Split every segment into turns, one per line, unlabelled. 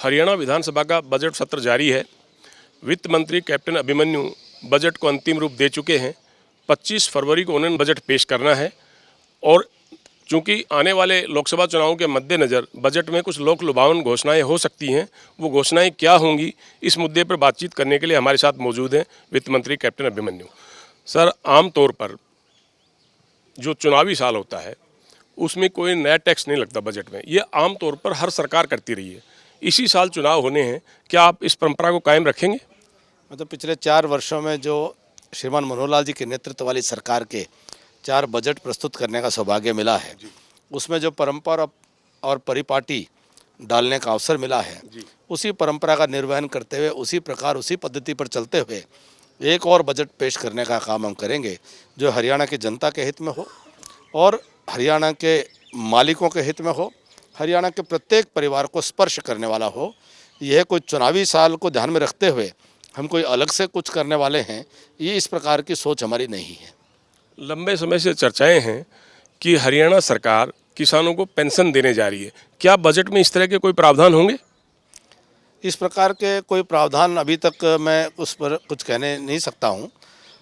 हरियाणा विधानसभा का बजट सत्र जारी है। वित्त मंत्री कैप्टन अभिमन्यु बजट को अंतिम रूप दे चुके हैं। 25 फरवरी को उन्हें बजट पेश करना है और चूंकि आने वाले लोकसभा चुनावों के मद्देनज़र बजट में कुछ लोक लुभावन घोषणाएं हो सकती हैं, वो घोषणाएं क्या होंगी, इस मुद्दे पर बातचीत करने के लिए हमारे साथ मौजूद हैं वित्त मंत्री कैप्टन अभिमन्यु। सर, आमतौर पर जो चुनावी साल होता है उसमें कोई नया टैक्स नहीं लगता बजट में, ये आमतौर पर हर सरकार करती रही है। इसी साल चुनाव होने हैं, क्या आप इस परंपरा को कायम रखेंगे?
मतलब पिछले 4 वर्षों में जो श्रीमान मनोहर लाल जी के नेतृत्व वाली सरकार के 4 बजट प्रस्तुत करने का सौभाग्य मिला है, उसमें जो परंपरा और परिपाटी डालने का अवसर मिला है, उसी परंपरा का निर्वहन करते हुए, उसी प्रकार उसी पद्धति पर चलते हुए एक और बजट पेश करने का काम हम करेंगे जो हरियाणा की जनता के हित में हो और हरियाणा के मालिकों के हित में हो, हरियाणा के प्रत्येक परिवार को स्पर्श करने वाला हो। यह कोई चुनावी साल को ध्यान में रखते हुए हम कोई अलग से कुछ करने वाले हैं, ये इस प्रकार की सोच हमारी नहीं है।
लंबे समय से चर्चाएं हैं कि हरियाणा सरकार किसानों को पेंशन देने जा रही है, क्या बजट में इस तरह के कोई प्रावधान होंगे?
इस प्रकार के कोई प्रावधान अभी तक मैं उस पर कुछ कहने नहीं सकता हूं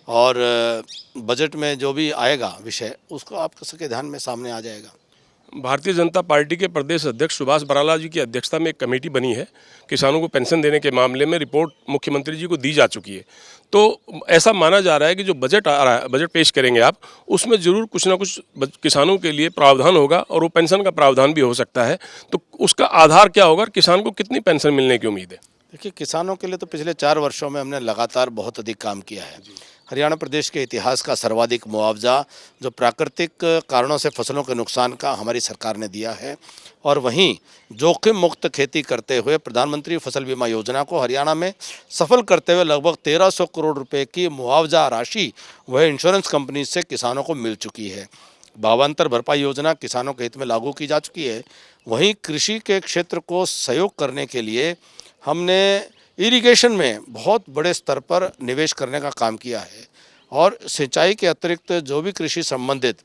और बजट में जो भी आएगा विषय उसको आप सबके ध्यान में सामने आ जाएगा।
भारतीय जनता पार्टी के प्रदेश अध्यक्ष सुभाष बराला जी की अध्यक्षता में एक कमेटी बनी है। किसानों को पेंशन देने के मामले में रिपोर्ट मुख्यमंत्री जी को दी जा चुकी है। तो ऐसा माना जा रहा है कि जो बजट आ रहा है, बजट पेश करेंगे आप, उसमें ज़रूर कुछ ना कुछ किसानों के लिए प्रावधान होगा और वो पेंशन का प्रावधान भी हो सकता है। तो उसका आधार क्या होगा और किसान को कितनी पेंशन मिलने की उम्मीद है?
देखिए, किसानों के लिए तो पिछले 4 वर्षों में हमने लगातार बहुत अधिक काम किया है। हरियाणा प्रदेश के इतिहास का सर्वाधिक मुआवजा जो प्राकृतिक कारणों से फसलों के नुकसान का हमारी सरकार ने दिया है और वहीं जोखिम मुक्त खेती करते हुए प्रधानमंत्री फसल बीमा योजना को हरियाणा में सफल करते हुए लगभग 1300 करोड़ रुपए की मुआवजा राशि वह इंश्योरेंस कंपनी से किसानों को मिल चुकी है। भावांतर भरपाई योजना किसानों के हित में लागू की जा चुकी है। वहीं कृषि के क्षेत्र को सहयोग करने के लिए हमने इरिगेशन में बहुत बड़े स्तर पर निवेश करने का काम किया है और सिंचाई के अतिरिक्त जो भी कृषि संबंधित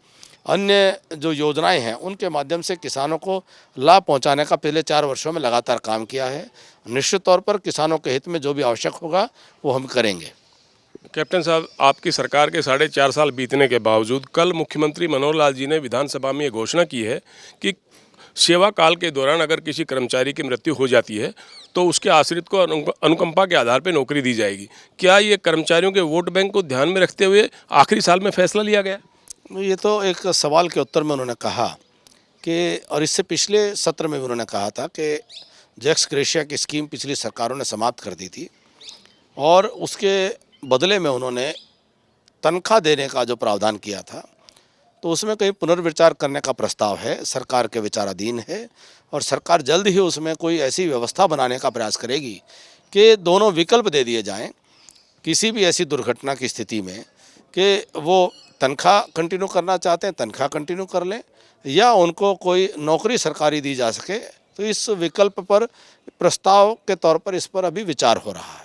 अन्य जो योजनाएं हैं उनके माध्यम से किसानों को लाभ पहुंचाने का पिछले 4 वर्षों में लगातार काम किया है। निश्चित तौर पर किसानों के हित में जो भी आवश्यक होगा वो हम करेंगे।
कैप्टन साहब, आपकी सरकार के 4.5 साल बीतने के बावजूद कल मुख्यमंत्री मनोहर लाल जी ने विधानसभा में ये घोषणा की है कि सेवा काल के दौरान अगर किसी कर्मचारी की मृत्यु हो जाती है तो उसके आश्रित को अनुकंपा के आधार पर नौकरी दी जाएगी। क्या ये कर्मचारियों के वोट बैंक को ध्यान में रखते हुए आखिरी साल में फैसला लिया गया?
ये तो एक सवाल के उत्तर में उन्होंने कहा कि, और इससे पिछले सत्र में भी उन्होंने कहा था कि जैक्स ग्रेशिया की स्कीम पिछली सरकारों ने समाप्त कर दी थी और उसके बदले में उन्होंने तनख्वाह देने का जो प्रावधान किया था तो उसमें कहीं पुनर्विचार करने का प्रस्ताव है, सरकार के विचाराधीन है और सरकार जल्द ही उसमें कोई ऐसी व्यवस्था बनाने का प्रयास करेगी कि दोनों विकल्प दे दिए जाएं किसी भी ऐसी दुर्घटना की स्थिति में कि वो तनख्वाह कंटिन्यू करना चाहते हैं तनख्वाह कंटिन्यू कर लें या उनको कोई नौकरी सरकारी दी जा सके। तो इस विकल्प पर प्रस्ताव के तौर पर इस पर अभी विचार हो रहा है।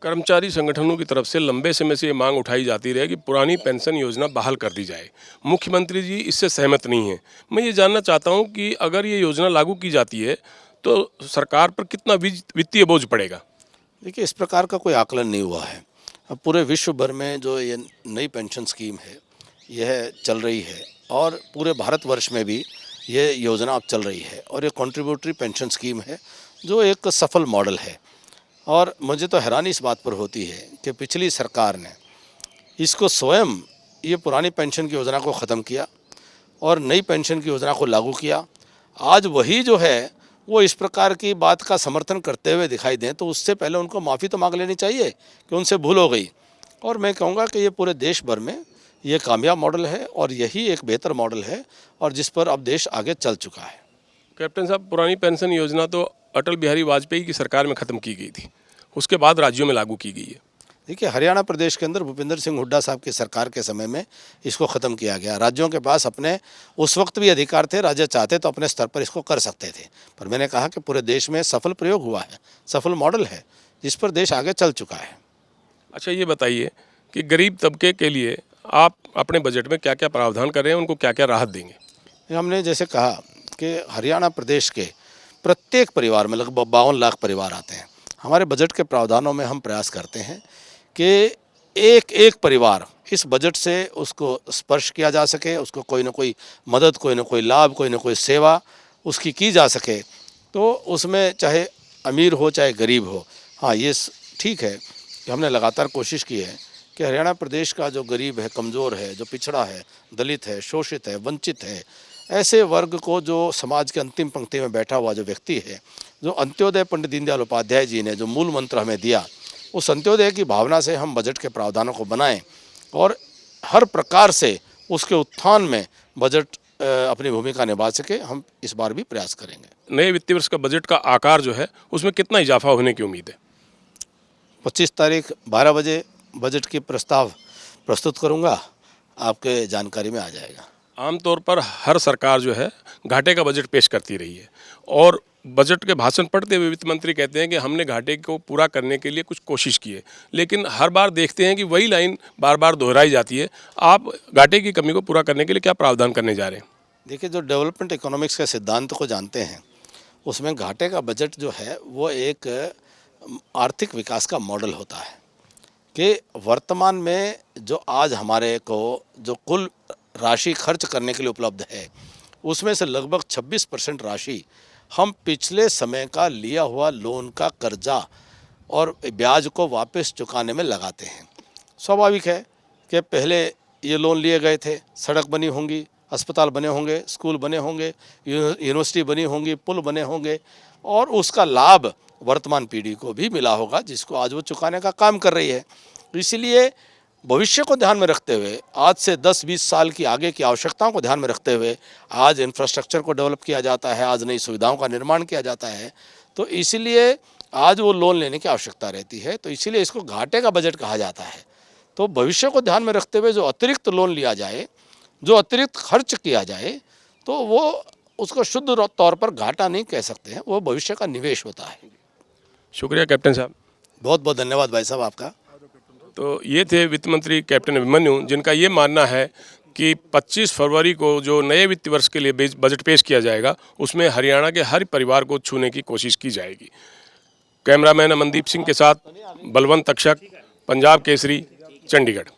कर्मचारी संगठनों की तरफ से लंबे समय से ये मांग उठाई जाती रही कि पुरानी पेंशन योजना बहाल कर दी जाए। मुख्यमंत्री जी इससे सहमत नहीं हैं। मैं ये जानना चाहता हूँ कि अगर ये योजना लागू की जाती है तो सरकार पर कितना वित्तीय बोझ पड़ेगा?
देखिए, इस प्रकार का कोई आकलन नहीं हुआ है। अब पूरे विश्व भर में जो ये नई पेंशन स्कीम है यह चल रही है और पूरे भारतवर्ष में भी ये योजना अब चल रही है और ये कॉन्ट्रीब्यूटरी पेंशन स्कीम है जो एक सफल मॉडल है। और मुझे तो हैरानी इस बात पर होती है कि पिछली सरकार ने इसको स्वयं ये पुरानी पेंशन की योजना को ख़त्म किया और नई पेंशन की योजना को लागू किया। आज वही जो है वो इस प्रकार की बात का समर्थन करते हुए दिखाई दें तो उससे पहले उनको माफ़ी तो मांग लेनी चाहिए कि उनसे भूल हो गई। और मैं कहूँगा कि ये पूरे देश भर में ये कामयाब मॉडल है और यही एक बेहतर मॉडल है और जिस पर अब देश आगे चल चुका है।
कैप्टन साहब, पुरानी पेंशन योजना तो अटल बिहारी वाजपेयी की सरकार में ख़त्म की गई थी, उसके बाद राज्यों में लागू की गई है।
देखिए, हरियाणा प्रदेश के अंदर भूपेंद्र सिंह हुड्डा साहब की सरकार के समय में इसको ख़त्म किया गया। राज्यों के पास अपने उस वक्त भी अधिकार थे, राज्य चाहते तो अपने स्तर पर इसको कर सकते थे, पर मैंने कहा कि पूरे देश में सफल प्रयोग हुआ है, सफल मॉडल है जिस पर देश आगे चल चुका है।
अच्छा, ये बताइए कि गरीब तबके के लिए आप अपने बजट में क्या क्या प्रावधान कर रहे हैं, उनको क्या क्या राहत देंगे?
हमने जैसे कहा कि हरियाणा प्रदेश के प्रत्येक परिवार में लगभग 52 लाख परिवार आते हैं। हमारे बजट के प्रावधानों में हम प्रयास करते हैं कि एक एक परिवार इस बजट से उसको स्पर्श किया जा सके, उसको कोई ना कोई मदद, कोई ना कोई लाभ, कोई ना कोई सेवा उसकी की जा सके। तो उसमें चाहे अमीर हो चाहे गरीब हो, हाँ ये ठीक है कि हमने लगातार कोशिश की है कि हरियाणा प्रदेश का जो गरीब है, कमज़ोर है, जो पिछड़ा है, दलित है, शोषित है, वंचित है, ऐसे वर्ग को, जो समाज के अंतिम पंक्ति में बैठा हुआ जो व्यक्ति है, जो अंत्योदय पंडित दीनदयाल उपाध्याय जी ने जो मूल मंत्र हमें दिया, उस अंत्योदय की भावना से हम बजट के प्रावधानों को बनाएं और हर प्रकार से उसके उत्थान में बजट अपनी भूमिका निभा सके। हम इस बार भी प्रयास करेंगे।
नए वित्तीय वर्ष का बजट का आकार जो है उसमें कितना इजाफा होने की उम्मीद है?
25 तारीख 12 बजे बजट की प्रस्ताव प्रस्तुत करूंगा, आपके जानकारी में आ जाएगा।
आमतौर पर हर सरकार जो है घाटे का बजट पेश करती रही है और बजट के भाषण पढ़ते हुए वित्त मंत्री कहते हैं कि हमने घाटे को पूरा करने के लिए कुछ कोशिश की है, लेकिन हर बार देखते हैं कि वही लाइन बार बार दोहराई जाती है। आप घाटे की कमी को पूरा करने के लिए क्या प्रावधान करने जा रहे हैं?
देखिए, जो डेवलपमेंट इकोनॉमिक्स के सिद्धांत को जानते हैं, उसमें घाटे का बजट जो है वो एक आर्थिक विकास का मॉडल होता है कि वर्तमान में जो आज हमारे को जो कुल राशि खर्च करने के लिए उपलब्ध है, उसमें से लगभग 26% राशि हम पिछले समय का लिया हुआ लोन का कर्जा और ब्याज को वापस चुकाने में लगाते हैं। स्वाभाविक है कि पहले ये लोन लिए गए थे, सड़क बनी होंगी, अस्पताल बने होंगे, स्कूल बने होंगे, यूनिवर्सिटी बनी होंगी, पुल बने होंगे और उसका लाभ वर्तमान पीढ़ी को भी मिला होगा, जिसको आज वो चुकाने का काम कर रही है। इसलिए भविष्य को ध्यान में रखते हुए, आज से 10-20 साल की आगे की आवश्यकताओं को ध्यान में रखते हुए आज इंफ्रास्ट्रक्चर को डेवलप किया जाता है, आज नई सुविधाओं का निर्माण किया जाता है। तो इसीलिए आज वो लोन लेने की आवश्यकता रहती है, तो इसीलिए इसको घाटे का बजट कहा जाता है। तो भविष्य को ध्यान में रखते हुए जो अतिरिक्त लोन लिया जाए, जो अतिरिक्त खर्च किया जाए, तो वो उसको शुद्ध तौर पर घाटा नहीं कह सकते हैं, वो भविष्य का निवेश होता है।
शुक्रिया कैप्टन साहब।
बहुत बहुत धन्यवाद भाई साहब आपका।
तो ये थे वित्त मंत्री कैप्टन अभिमन्यु, जिनका ये मानना है कि 25 फरवरी को जो नए वित्तीय वर्ष के लिए बजट पेश किया जाएगा उसमें हरियाणा के हर परिवार को छूने की कोशिश की जाएगी। कैमरामैन अमनदीप सिंह के साथ बलवंत तक्षक, पंजाब केसरी, चंडीगढ़।